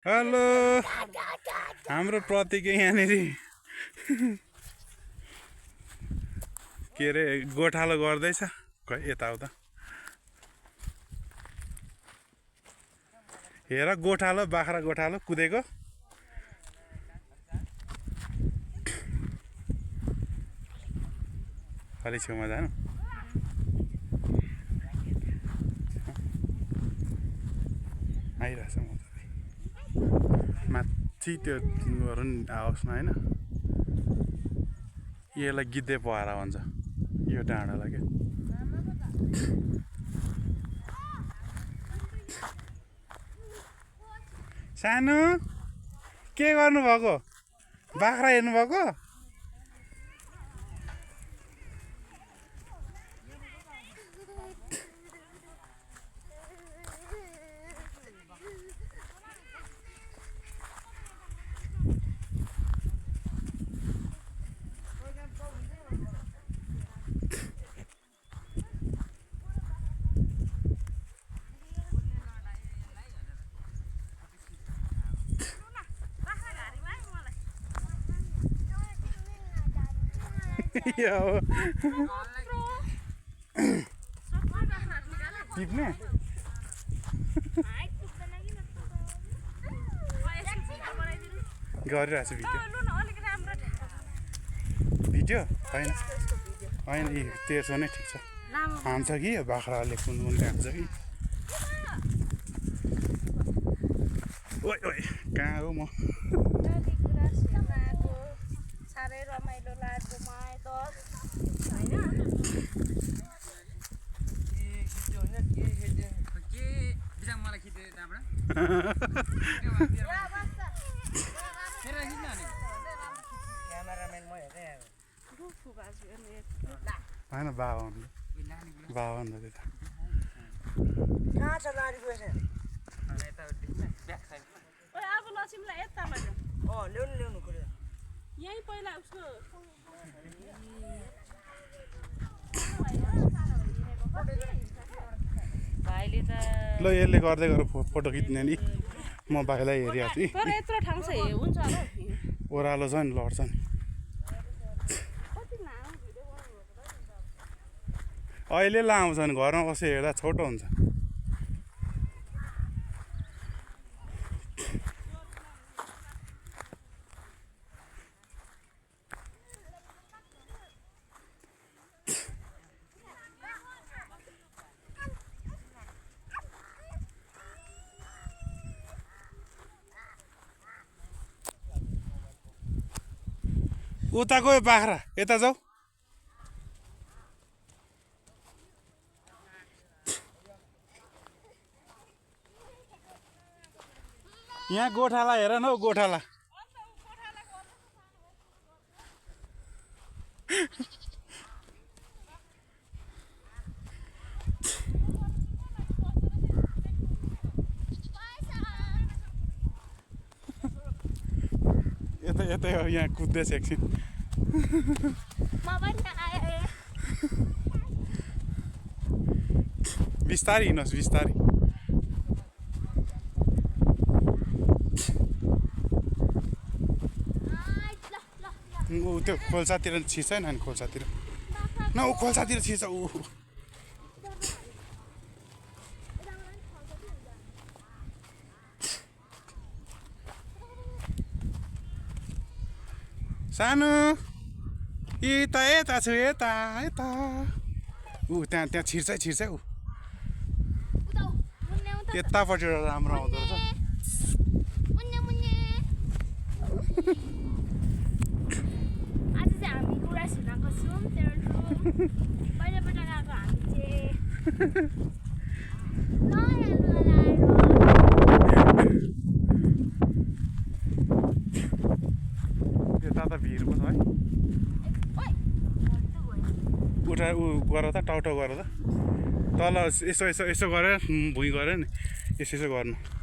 hello हाम्रो प्रतीक यहाँनिर के अरे गोठालो गर्दैछ यताउता हेर गोठालो बाख्रा गोठालो कुदेको अलि छेउमा जानु आइरहेछ मजाले माथि त्योहरू नि आओस् न होइन यसलाई गिद्धे पहरा भन्छ यो डाँडालाई क्या सानो के गर्नुभएको बाख्रा हेर्नुभएको टिप्ने गरिरहेको छु भिडियो होइन होइन तेर्सो नै ठिक छ हान्छ कि बाख्राले कुन कुन हान्छ कि ओइ ओइ कहाँ हो म साह्रै रमाइलो लाग्यो मलाई त होइन बाबन बाबन त्यो त कहाँ छ गाडी गएछ अब लसिमलाई यता लाग्यो ल्याउनु खोज्यो यही पहिला उसको भाइले त ल यसले गर्दै गर फोटो खिच्ने नि म भाइलाई हेरिरहेको छु तर यत्रो ठाउँ छ हुन्छ होला ओह्रालो छ नि लड्छ नि अहिले लाउँछ नि घरमा कसै हेर्दा छोटो हुन्छ उता गयो बाख्रा यता जाऊ यहाँ गोठाला हेर न हौ गोठाला यता यता यहाँ कुद्दैछ एकछिन बिस्तारै हिँड्नुहोस् बिस्तारै ऊ त्यो खोल्सातिर छिर्छ नि अनि खोल्सातिर न ऊ खोल्सातिर छिर्छ ऊ सानो यता यता छु यता यता ऊ त्यहाँ त्यहाँ छिर्छ छिर्छ ऊ यतापट्टिबाट राम्रो आउँदो रहेछ यता त भिड पो छ है उठा ऊ गर त टाउटाउ गर त तल यसो यसो यसो गरेर भुइँ गरेर नि यसो यसो गर्नु